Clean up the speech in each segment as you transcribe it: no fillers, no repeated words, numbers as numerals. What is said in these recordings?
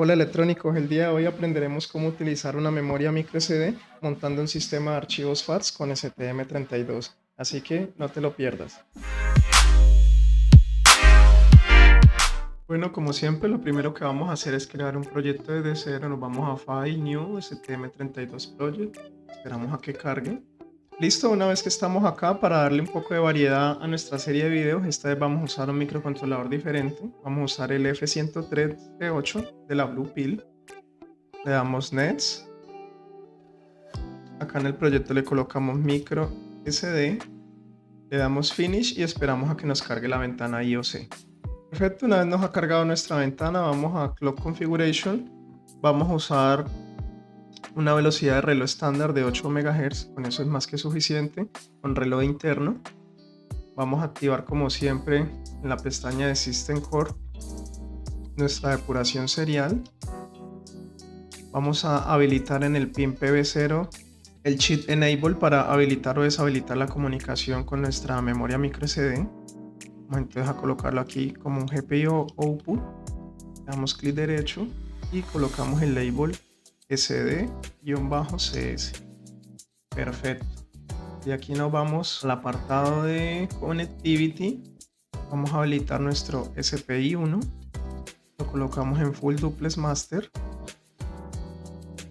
Hola electrónicos, el día de hoy aprenderemos cómo utilizar una memoria micro SD montando un sistema de archivos FATS con STM32, así que no te lo pierdas. Bueno, como siempre, lo primero que vamos a hacer es crear un proyecto desde cero. Nos vamos a File, New, STM32 Project, esperamos a que cargue. Listo, una vez que estamos acá, para darle un poco de variedad a nuestra serie de videos, esta vez vamos a usar un microcontrolador diferente. Vamos a usar el F113.8 de la Blue Pill. Le damos Next. Acá en el proyecto le colocamos micro SD, le damos Finish y esperamos a que nos cargue la ventana IOC. Perfecto, una vez nos ha cargado nuestra ventana, vamos a Clock Configuration. Vamos a usar una velocidad de reloj estándar de 8 MHz, con eso es más que suficiente, con reloj interno. Vamos a activar como siempre en la pestaña de System Core nuestra depuración serial. Vamos a habilitar en el pin PB0 el cheat enable para habilitar o deshabilitar la comunicación con nuestra memoria micro SD. Vamos entonces a colocarlo aquí como un GPIO output. Damos clic derecho y colocamos el label SD-CS. Perfecto. Y aquí nos vamos al apartado de Connectivity. Vamos a habilitar nuestro SPI 1. Lo colocamos en Full Duplex Master.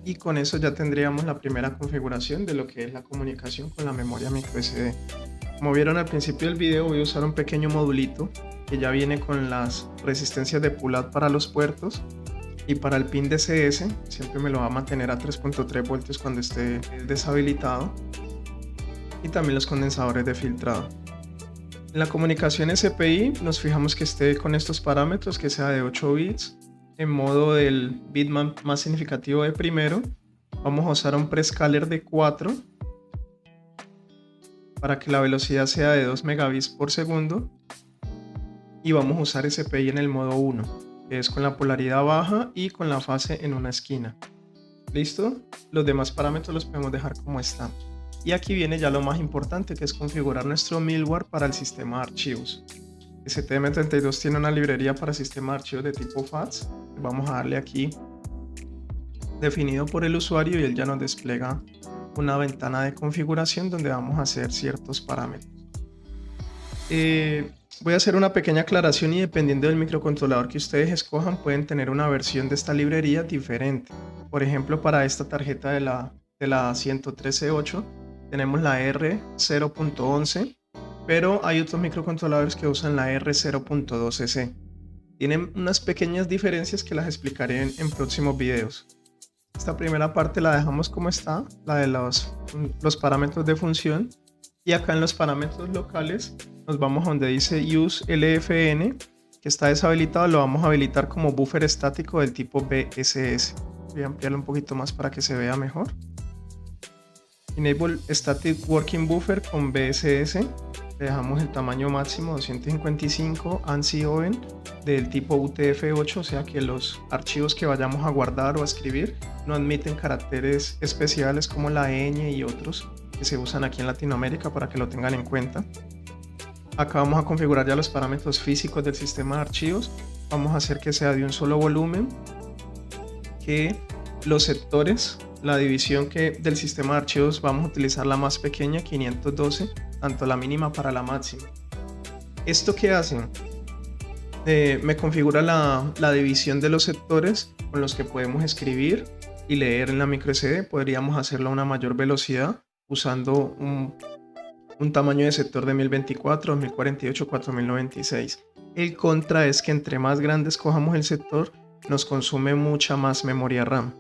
Y con eso ya tendríamos la primera configuración de lo que es la comunicación con la memoria micro SD. Como vieron al principio del video, voy a usar un pequeño modulito que ya viene con las resistencias de pull-out para los puertos, y para el pin DCS siempre me lo va a mantener a 3.3 voltios cuando esté deshabilitado, y también los condensadores de filtrado. En la comunicación SPI nos fijamos que esté con estos parámetros, que sea de 8 bits, en modo del bitmap más significativo de primero. Vamos a usar un prescaler de 4 para que la velocidad sea de 2 megabits por segundo, y vamos a usar SPI en el modo 1, que es con la polaridad baja y con la fase en una esquina. ¿Listo? Los demás parámetros los podemos dejar como están. Y aquí viene ya lo más importante, que es configurar nuestro middleware para el sistema de archivos. STM32 tiene una librería para sistema de archivos de tipo FATS. Vamos a darle aquí definido por el usuario y él ya nos despliega una ventana de configuración donde vamos a hacer ciertos parámetros. Voy a hacer una pequeña aclaración, y dependiendo del microcontrolador que ustedes escojan pueden tener una versión de esta librería diferente. Por ejemplo, para esta tarjeta de la 113.8 tenemos la R0.11, pero hay otros microcontroladores que usan la R0.12C. Tienen unas pequeñas diferencias que las explicaré en próximos videos. Esta primera parte la dejamos como está, la de los parámetros de función, y acá en los parámetros locales nos vamos a donde dice Use LFN, que está deshabilitado. Lo vamos a habilitar como buffer estático del tipo BSS. Voy a ampliarlo un poquito más para que se vea mejor. Enable Static Working Buffer con BSS. Le dejamos el tamaño máximo 255 ANSI Open del tipo UTF-8, o sea que los archivos que vayamos a guardar o a escribir no admiten caracteres especiales como la ñ y otros que se usan aquí en Latinoamérica, para que lo tengan en cuenta. Acá vamos a configurar ya los parámetros físicos del sistema de archivos. Vamos a hacer que sea de un solo volumen, que los sectores, la división del sistema de archivos, vamos a utilizar la más pequeña, 512, tanto la mínima para la máxima. ¿Esto qué hace? Me configura la división de los sectores con los que podemos escribir y leer en la micro SD. Podríamos hacerlo a una mayor velocidad usando un tamaño de sector de 1024, 2048, 4096. El contra es que entre más grande escojamos el sector, nos consume mucha más memoria RAM.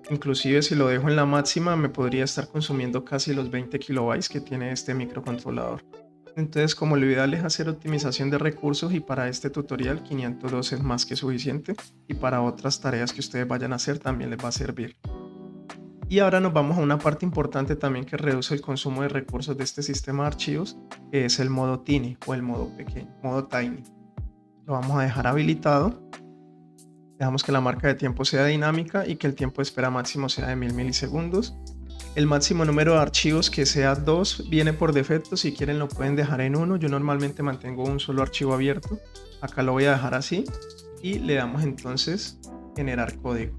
Inclusive si lo dejo en la máxima me podría estar consumiendo casi los 20 kilobytes que tiene este microcontrolador. Entonces, como lo ideal es hacer optimización de recursos, y para este tutorial 512 es más que suficiente, y para otras tareas que ustedes vayan a hacer también les va a servir. Y ahora nos vamos a una parte importante también que reduce el consumo de recursos de este sistema de archivos, que es el modo Tiny o el modo pequeño, modo Tiny. Lo vamos a dejar habilitado. Dejamos que la marca de tiempo sea dinámica y que el tiempo de espera máximo sea de 1000 milisegundos. El máximo número de archivos, que sea 2, viene por defecto. Si quieren lo pueden dejar en 1. Yo normalmente mantengo un solo archivo abierto. Acá lo voy a dejar así y le damos entonces generar código.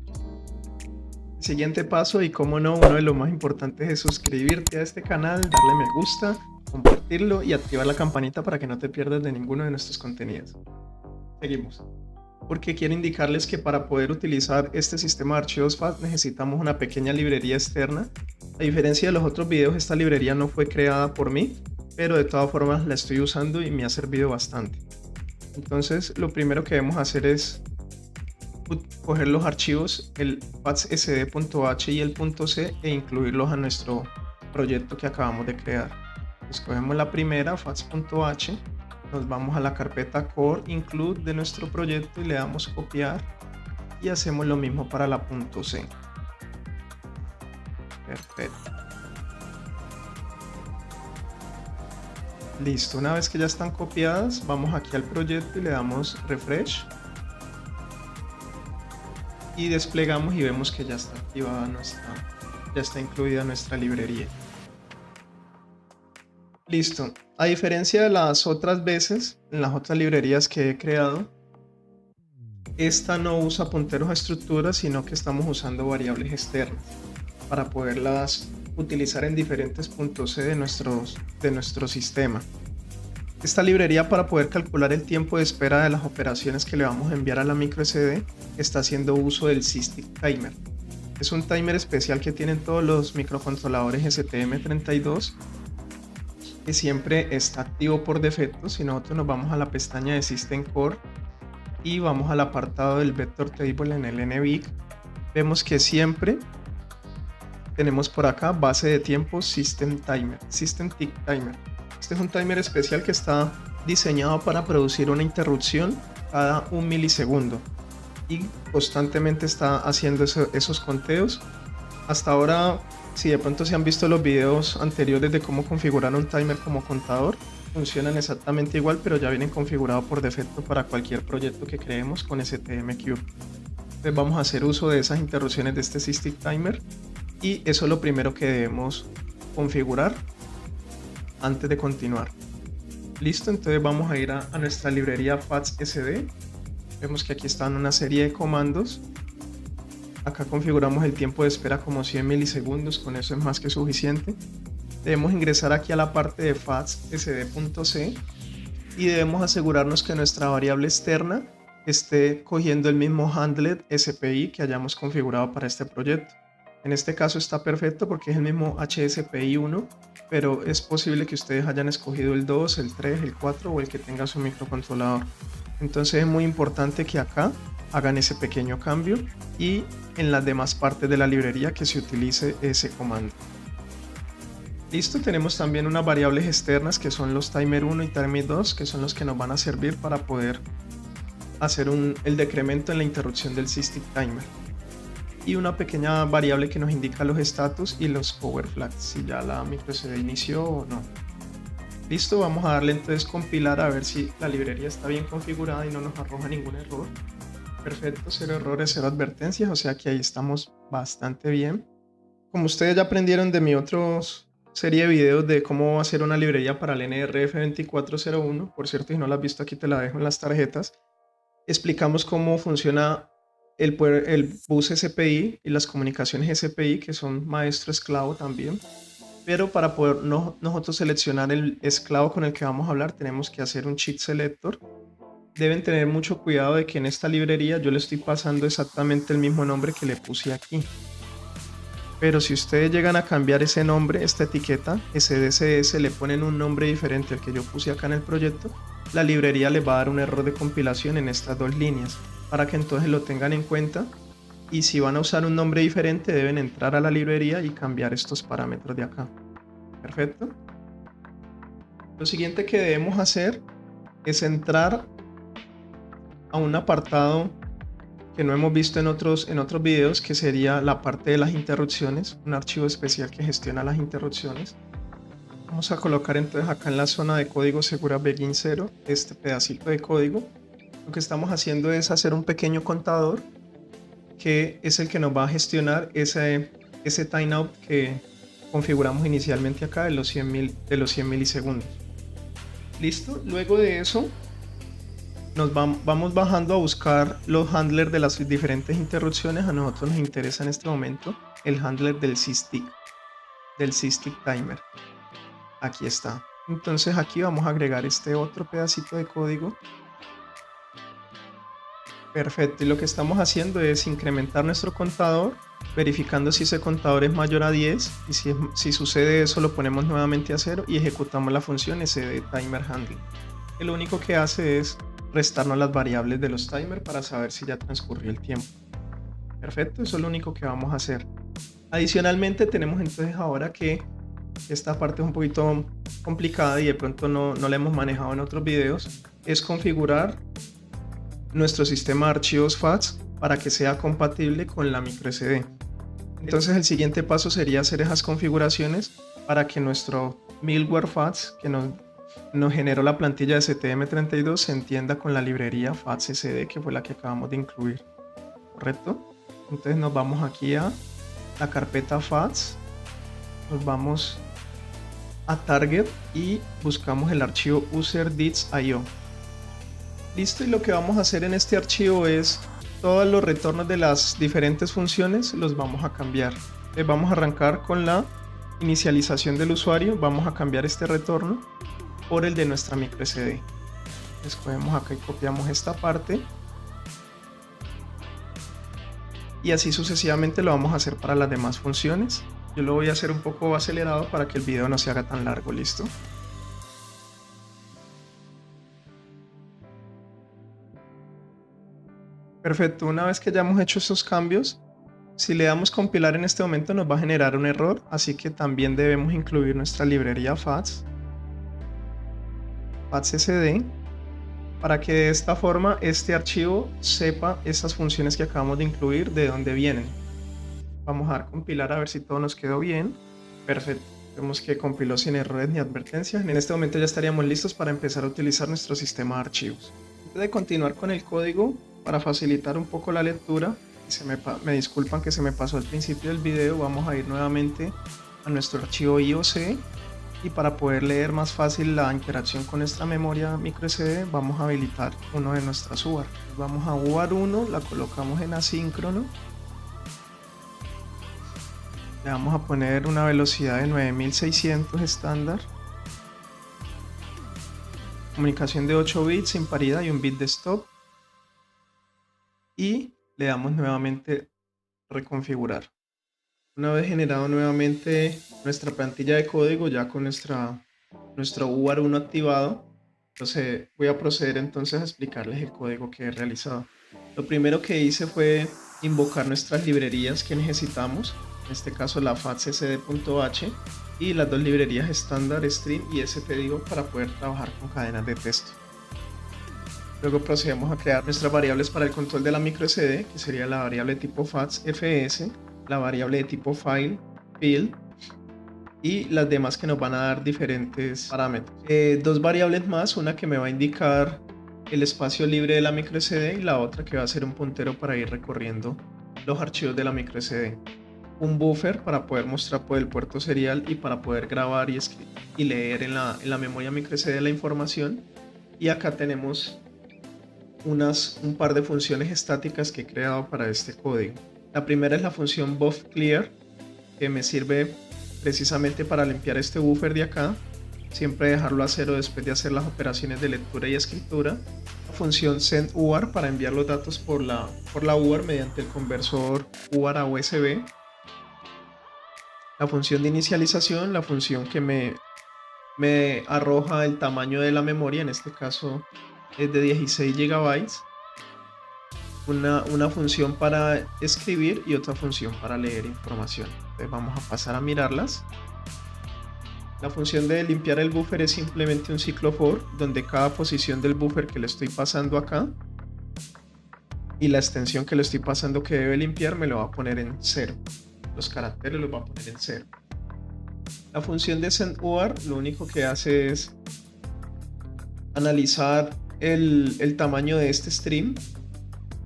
El siguiente paso, y como no, uno de los más importantes, es suscribirte a este canal, darle me gusta, compartirlo y activar la campanita para que no te pierdas de ninguno de nuestros contenidos. Seguimos. Porque quiero indicarles que para poder utilizar este sistema de archivos FAT necesitamos una pequeña librería externa. A diferencia de los otros videos, esta librería no fue creada por mí, pero de todas formas la estoy usando y me ha servido bastante. Entonces, lo primero que debemos hacer es coger los archivos, el fatsd.h y el .c, e incluirlos a nuestro proyecto que acabamos de crear. Escogemos la primera, fats.h, nos vamos a la carpeta core include de nuestro proyecto y le damos copiar, y hacemos lo mismo para la .c. Perfecto. Listo, una vez que ya están copiadas, vamos aquí al proyecto y le damos refresh. Y desplegamos y vemos que ya está activada ya está incluida nuestra librería. Listo. A diferencia de las otras veces, en las otras librerías que he creado, esta no usa punteros a estructuras, sino que estamos usando variables externas para poderlas utilizar en diferentes puntos C de nuestro sistema. Esta librería, para poder calcular el tiempo de espera de las operaciones que le vamos a enviar a la microSD, está haciendo uso del System Timer. Es un timer especial que tienen todos los microcontroladores STM32, que siempre está activo por defecto. Si nosotros nos vamos a la pestaña de System Core y vamos al apartado del Vector Table en el NVIC, vemos que siempre tenemos por acá base de tiempo System Timer, System Tick Timer. Este es un timer especial que está diseñado para producir una interrupción cada 1 milisegundo y constantemente está haciendo esos conteos. Hasta ahora, si de pronto se han visto los videos anteriores de cómo configurar un timer como contador, funcionan exactamente igual, pero ya vienen configurados por defecto para cualquier proyecto que creemos con STMCube. Entonces vamos a hacer uso de esas interrupciones de este System Timer, y eso es lo primero que debemos configurar antes de continuar. Listo, entonces vamos a ir a nuestra librería fatsd. Vemos que aquí están una serie de comandos. Acá configuramos el tiempo de espera como 100 milisegundos, con eso es más que suficiente. Debemos ingresar aquí a la parte de fatsd.c y debemos asegurarnos que nuestra variable externa esté cogiendo el mismo handlet SPI que hayamos configurado para este proyecto. En este caso está perfecto porque es el mismo HSPI1, pero es posible que ustedes hayan escogido el 2, el 3, el 4 o el que tenga su microcontrolador. Entonces es muy importante que acá hagan ese pequeño cambio y en las demás partes de la librería que se utilice ese comando. Listo, tenemos también unas variables externas que son los timer 1 y timer 2, que son los que nos van a servir para poder hacer el decremento en la interrupción del System Timer. Y una pequeña variable que nos indica los status y los power flags, si ya la microSD inició o no. Listo, vamos a darle entonces compilar a ver si la librería está bien configurada y no nos arroja ningún error. Perfecto, 0 errores, 0 advertencias, o sea que ahí estamos bastante bien. Como ustedes ya aprendieron de mi otra serie de videos de cómo hacer una librería para el NRF2401, por cierto, si no la has visto aquí te la dejo en las tarjetas, explicamos cómo funciona el bus SPI y las comunicaciones SPI, que son maestro esclavo también. Pero para poder nosotros seleccionar el esclavo con el que vamos a hablar, tenemos que hacer un cheat selector. Deben tener mucho cuidado de que en esta librería yo le estoy pasando exactamente el mismo nombre que le puse aquí. Pero si ustedes llegan a cambiar ese nombre, esta etiqueta SDCS, le ponen un nombre diferente al que yo puse acá en el proyecto, la librería les va a dar un error de compilación en estas dos líneas, para que entonces lo tengan en cuenta, y si van a usar un nombre diferente deben entrar a la librería y cambiar estos parámetros de acá. Perfecto. Lo siguiente que debemos hacer es entrar a un apartado que no hemos visto en otros videos, que sería la parte de las interrupciones, un archivo especial que gestiona las interrupciones. Vamos a colocar entonces acá en la zona de código segura begin 0 este pedacito de código. Lo que estamos haciendo es hacer un pequeño contador que es el que nos va a gestionar ese timeout que configuramos inicialmente acá de los 100 milisegundos. Listo, luego de eso Vamos bajando a buscar los handlers de las diferentes interrupciones. A nosotros nos interesa en este momento el handler del SysTick timer. Aquí está. Entonces aquí vamos a agregar este otro pedacito de código. Perfecto, y lo que estamos haciendo es incrementar nuestro contador, verificando si ese contador es mayor a 10, y si sucede eso lo ponemos nuevamente a 0 y ejecutamos la función sdTimerHandling, que lo único que hace es restarnos las variables de los timers para saber si ya transcurrió el tiempo. Perfecto, eso es lo único que vamos a hacer. Adicionalmente tenemos entonces ahora que esta parte es un poquito complicada y de pronto no la hemos manejado en otros videos, es configurar nuestro sistema de archivos FATS para que sea compatible con la microSD. Entonces el siguiente paso sería hacer esas configuraciones para que nuestro middleware FATS que nos generó la plantilla de STM32 se entienda con la librería FATSSD, que fue la que acabamos de incluir. ¿Correcto? Entonces nos vamos aquí a la carpeta FATS, nos vamos a Target y buscamos el archivo userdits.io. Listo, y lo que vamos a hacer en este archivo es todos los retornos de las diferentes funciones los vamos a cambiar. Vamos a arrancar con la inicialización del usuario, vamos a cambiar este retorno por el de nuestra microSD. Escogemos acá y copiamos esta parte. Y así sucesivamente lo vamos a hacer para las demás funciones. Yo lo voy a hacer un poco acelerado para que el video no se haga tan largo, ¿listo? Perfecto, una vez que ya hemos hecho estos cambios, si le damos compilar en este momento nos va a generar un error, así que también debemos incluir nuestra librería FATSSD, para que de esta forma este archivo sepa estas funciones que acabamos de incluir de dónde vienen. Vamos a dar compilar a ver si todo nos quedó bien. Perfecto, vemos que compiló sin errores ni advertencias. En este momento ya estaríamos listos para empezar a utilizar nuestro sistema de archivos. Antes de continuar con el código, para facilitar un poco la lectura, me disculpan que se me pasó al principio del video, vamos a ir nuevamente a nuestro archivo IOC y para poder leer más fácil la interacción con nuestra memoria microSD vamos a habilitar uno de nuestras UART. Vamos a UART1, la colocamos en asíncrono, le vamos a poner una velocidad de 9600 estándar, comunicación de 8 bits sin paridad y un bit de stop, y le damos nuevamente reconfigurar. Una vez generado nuevamente nuestra plantilla de código ya con nuestro UART1 activado, entonces voy a proceder entonces a explicarles el código que he realizado. Lo primero que hice fue invocar nuestras librerías que necesitamos, en este caso la FATSSD.h y las dos librerías estándar Stream y stdio para poder trabajar con cadenas de texto. Luego procedemos a crear nuestras variables para el control de la microSD, que sería la variable de tipo FATSFS, la variable de tipo file, field y las demás que nos van a dar diferentes parámetros. Dos variables más, una que me va a indicar el espacio libre de la microSD y la otra que va a ser un puntero para ir recorriendo los archivos de la microSD. Un buffer para poder mostrar por el puerto serial y para poder grabar y leer en la memoria microSD la información. Y acá tenemos un par de funciones estáticas que he creado para este código. La primera es la función buffClear, que me sirve precisamente para limpiar este buffer de acá, siempre dejarlo a 0 después de hacer las operaciones de lectura y escritura. La función sendUART para enviar los datos por la UART mediante el conversor UART a USB. La función de inicialización, la función que me arroja el tamaño de la memoria, en este caso es de 16 GB. Una función para escribir y otra función para leer información. Entonces vamos a pasar a mirarlas. La función de limpiar el buffer es simplemente un ciclo for, donde cada posición del buffer que le estoy pasando acá y la extensión que le estoy pasando que debe limpiar me lo va a poner en 0. Los caracteres los va a poner en 0. La función de sendUART lo único que hace es analizar el tamaño de este stream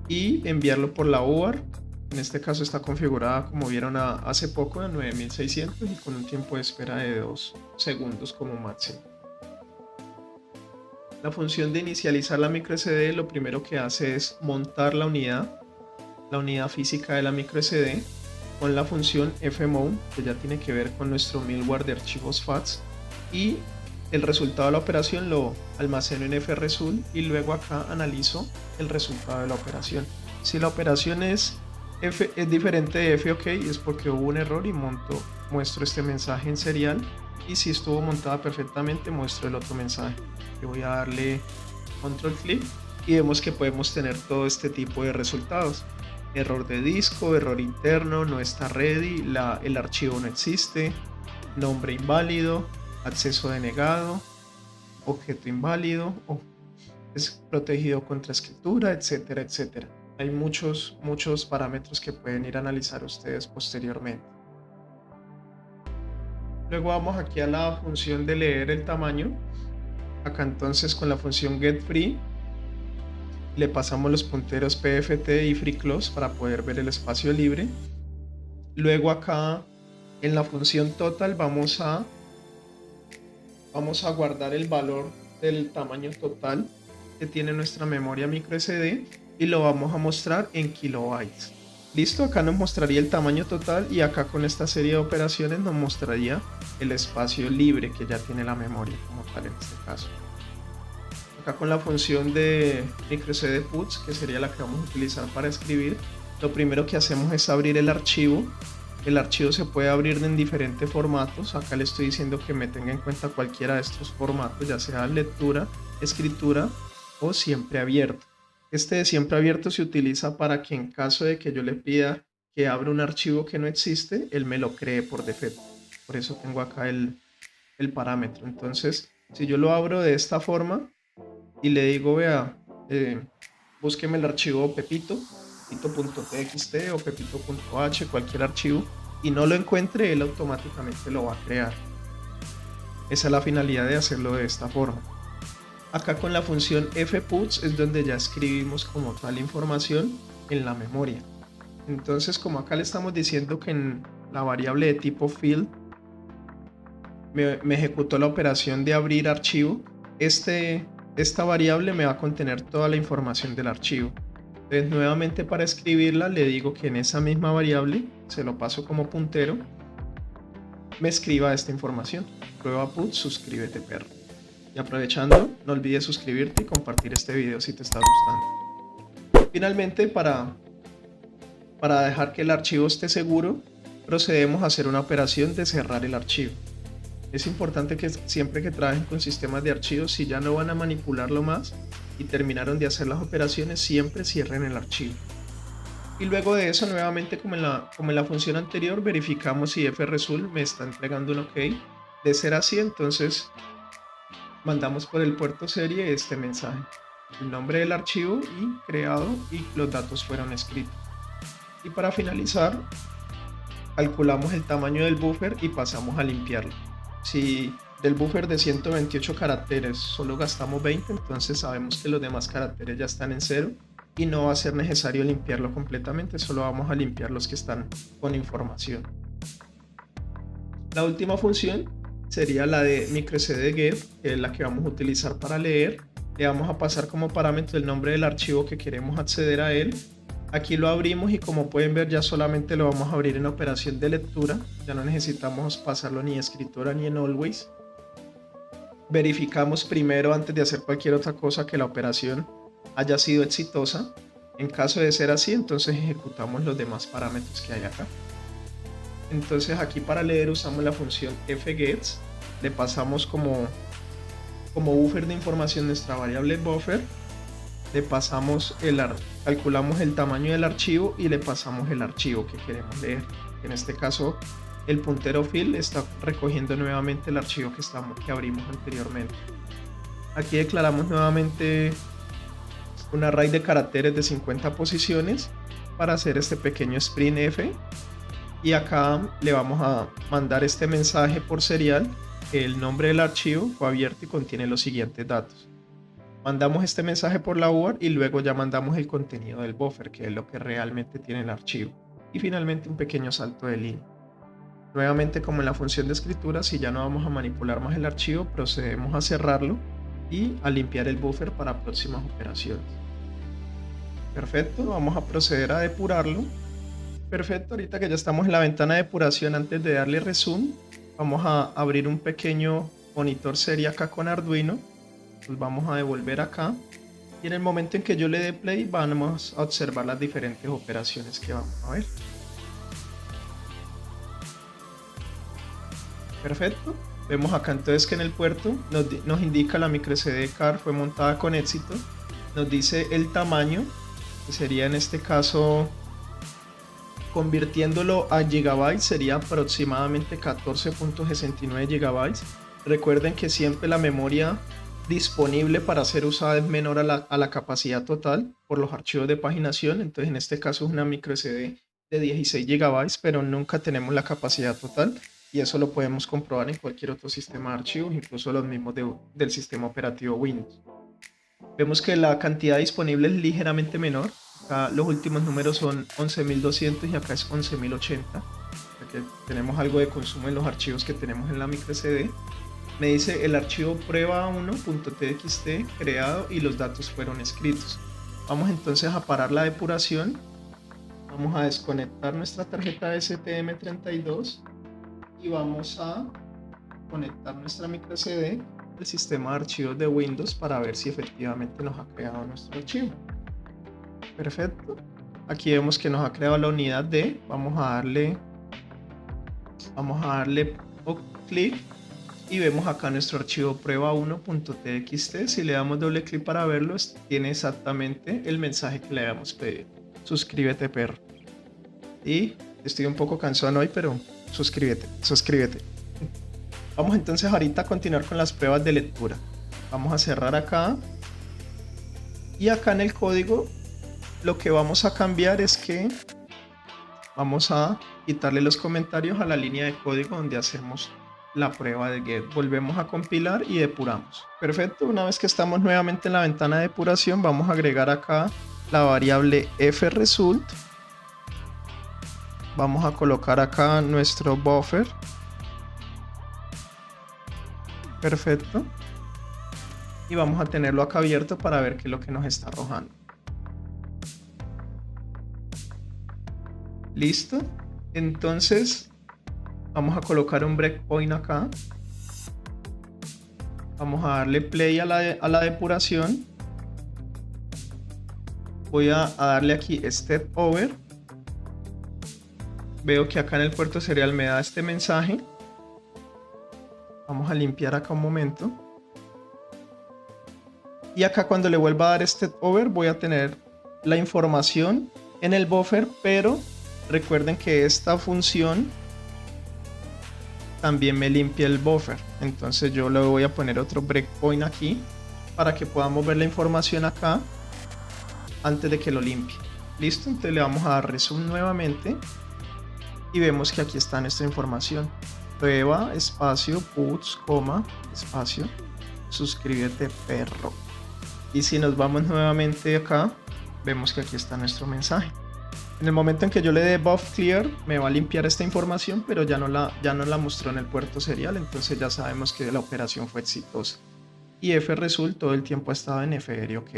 y enviarlo por la UART. En este caso está configurada, como vieron hace poco, a 9600 y con un tiempo de espera de 2 segundos como máximo. La función de inicializar la micro SD lo primero que hace es montar la unidad física de la micro SD con la función fmount, que ya tiene que ver con nuestro middleware de archivos FATS, y el resultado de la operación lo almaceno en fresult y luego acá analizo el resultado de la operación. Si la operación es diferente de FOK, es porque hubo un error y muestro este mensaje en serial, y si estuvo montada perfectamente muestro el otro mensaje. Yo voy a darle control clic y vemos que podemos tener todo este tipo de resultados: error de disco, error interno, no está ready, el archivo no existe, nombre inválido, acceso denegado, objeto inválido, es protegido contra escritura, etcétera, etcétera. Hay muchos parámetros que pueden ir a analizar ustedes posteriormente. Luego vamos aquí a la función de leer el tamaño. Acá entonces con la función getFree le pasamos los punteros pft y freeClose para poder ver el espacio libre. Luego acá en la función total vamos a guardar el valor del tamaño total que tiene nuestra memoria micro SD y lo vamos a mostrar en kilobytes. Listo, acá nos mostraría el tamaño total y acá con esta serie de operaciones nos mostraría el espacio libre que ya tiene la memoria como tal en este caso. Acá con la función de microSD puts, que sería la que vamos a utilizar para escribir, lo primero que hacemos es abrir el archivo. El archivo se puede abrir en diferentes formatos. Acá le estoy diciendo que me tenga en cuenta cualquiera de estos formatos, ya sea lectura, escritura o siempre abierto. Este de siempre abierto se utiliza para que en caso de que yo le pida que abra un archivo que no existe, él me lo cree por defecto. Por eso tengo acá el parámetro. Entonces, si yo lo abro de esta forma y le digo, vea, búsqueme el archivo pepito.txt o pepito.h, cualquier archivo, y no lo encuentre, él automáticamente lo va a crear. Esa es la finalidad de hacerlo de esta forma. Acá con la función fputs es donde ya escribimos como tal información en la memoria. Entonces, como acá le estamos diciendo que en la variable de tipo field me ejecutó la operación de abrir archivo, esta variable me va a contener toda la información del archivo. Entonces, nuevamente para escribirla le digo que en esa misma variable, se lo paso como puntero, me escriba esta información: prueba put, suscríbete perro. Y aprovechando, no olvides suscribirte y compartir este video si te está gustando. Finalmente, para dejar que el archivo esté seguro, procedemos a hacer una operación de cerrar el archivo. Es importante que siempre que trabajen con sistemas de archivos, si ya no van a manipularlo más y terminaron de hacer las operaciones, siempre cierren el archivo. Y luego de eso, nuevamente como en la función anterior, verificamos si fresult me está entregando un OK. De ser así, entonces mandamos por el puerto serie este mensaje: el nombre del archivo y creado, y los datos fueron escritos. Y para finalizar, calculamos el tamaño del buffer y pasamos a limpiarlo. Si del buffer de 128 caracteres solo gastamos 20, entonces sabemos que los demás caracteres ya están en 0 y no va a ser necesario limpiarlo completamente, solo vamos a limpiar los que están con información. La última función sería la de microSDGet, que es la que vamos a utilizar para leer. Le vamos a pasar como parámetro el nombre del archivo que queremos acceder a él. Aquí lo abrimos y como pueden ver ya solamente lo vamos a abrir en operación de lectura, ya no necesitamos pasarlo ni en escritura ni en always. Verificamos primero, antes de hacer cualquier otra cosa, que la operación haya sido exitosa. En caso de ser así, entonces ejecutamos los demás parámetros que hay acá. Entonces aquí para leer usamos la función fgets, le pasamos como buffer de información nuestra variable buffer, le pasamos calculamos el tamaño del archivo y le pasamos el archivo que queremos leer. En este caso el puntero field está recogiendo nuevamente el archivo que abrimos anteriormente. Aquí declaramos nuevamente un array de caracteres de 50 posiciones para hacer este pequeño sprintf. Y acá le vamos a mandar este mensaje por serial, que el nombre del archivo fue abierto y contiene los siguientes datos. Mandamos este mensaje por la UART y luego ya mandamos el contenido del buffer, que es lo que realmente tiene el archivo. Y finalmente un pequeño salto de línea. Nuevamente, como en la función de escritura, si ya no vamos a manipular más el archivo, procedemos a cerrarlo y a limpiar el buffer para próximas operaciones. Perfecto, vamos a proceder a depurarlo. Perfecto, ahorita que ya estamos en la ventana de depuración, antes de darle resume, vamos a abrir un pequeño monitor serie acá con Arduino. Pues vamos a devolver acá y en el momento en que yo le dé play vamos a observar las diferentes operaciones que vamos a ver. Perfecto, vemos acá entonces que en el puerto nos indica la micro SD card fue montada con éxito, nos dice el tamaño, que sería en este caso, convirtiéndolo a gigabytes, sería aproximadamente 14.69 gigabytes. Recuerden que siempre la memoria disponible para ser usada es menor a la capacidad total por los archivos de paginación. Entonces en este caso es una micro SD de 16 gigabytes, pero nunca tenemos la capacidad total y eso lo podemos comprobar en cualquier otro sistema de archivos, incluso los mismos del sistema operativo Windows. Vemos que la cantidad disponible es ligeramente menor. Acá los últimos números son 11.200 y acá es 11.080. Aquí tenemos algo de consumo en los archivos que tenemos en la micro SD. Me dice el archivo prueba1.txt creado y los datos fueron escritos. Vamos entonces a parar la depuración. Vamos a desconectar nuestra tarjeta STM32 y vamos a conectar nuestra micro SD al sistema de archivos de Windows para ver si efectivamente nos ha creado nuestro archivo. Perfecto. Aquí vemos que nos ha creado la unidad D. Vamos a darle clic y vemos acá nuestro archivo prueba1.txt. Si le damos doble clic para verlo, tiene exactamente el mensaje que le habíamos pedido. Suscríbete, perro. Y estoy un poco cansado hoy, pero suscríbete. Vamos entonces ahorita a continuar con las pruebas de lectura. Vamos a cerrar acá. Y acá en el código lo que vamos a cambiar es que vamos a quitarle los comentarios a la línea de código donde hacemos la prueba de get. Volvemos a compilar y depuramos. Perfecto, una vez que estamos nuevamente en la ventana de depuración, vamos a agregar acá la variable fresult. Vamos a colocar acá nuestro buffer. Perfecto. Y vamos a tenerlo acá abierto para ver qué es lo que nos está arrojando. Listo. Entonces vamos a colocar un breakpoint acá. Vamos a darle play a la depuración. Voy a darle aquí step over. Veo que acá en el puerto serial me da este mensaje. Vamos a limpiar acá un momento. Y acá cuando le vuelva a dar step over voy a tener la información en el buffer, pero recuerden que esta función también me limpia el buffer. Entonces yo le voy a poner otro breakpoint aquí para que podamos ver la información acá antes de que lo limpie. Listo, entonces le vamos a dar resume nuevamente y vemos que aquí está nuestra información. Prueba, espacio, puts, coma, espacio, suscríbete, perro. Y si nos vamos nuevamente acá, vemos que aquí está nuestro mensaje. En el momento en que yo le dé buff clear, me va a limpiar esta información, pero ya no la mostró en el puerto serial, entonces ya sabemos que la operación fue exitosa. Y fresult todo el tiempo ha estado en fr ok.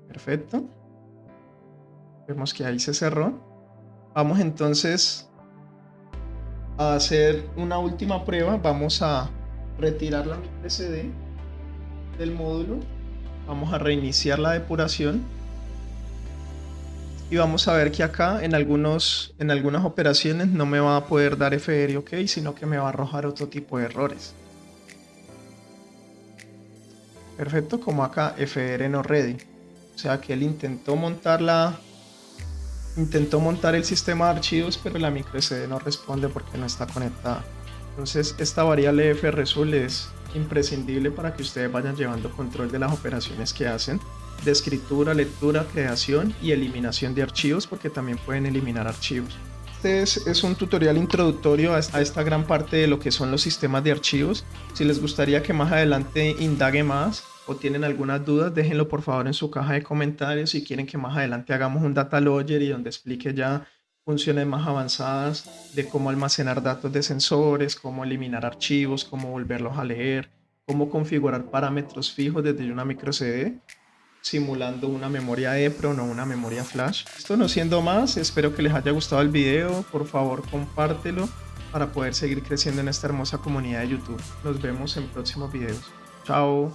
Perfecto. Vemos que ahí se cerró. Vamos entonces a hacer una última prueba. Vamos a retirar la micro SD del módulo. Vamos a reiniciar la depuración. Y vamos a ver que acá en algunas operaciones no me va a poder dar fr ok, sino que me va a arrojar otro tipo de errores. Perfecto, como acá fr no ready. O sea que él intentó montar el sistema de archivos, pero la micro SD no responde porque no está conectada. Entonces esta variable fresult es imprescindible para que ustedes vayan llevando control de las operaciones que hacen de escritura, lectura, creación y eliminación de archivos, porque también pueden eliminar archivos. Este es un tutorial introductorio a esta gran parte de lo que son los sistemas de archivos. Si les gustaría que más adelante indague más o tienen algunas dudas, déjenlo por favor en su caja de comentarios. Si quieren que más adelante hagamos un data logger y donde explique ya funciones más avanzadas de cómo almacenar datos de sensores, cómo eliminar archivos, cómo volverlos a leer, cómo configurar parámetros fijos desde una micro CD, simulando una memoria EEPROM o una memoria flash. Esto no siendo más, espero que les haya gustado el video. Por favor, compártelo para poder seguir creciendo en esta hermosa comunidad de YouTube. Nos vemos en próximos videos. Chao.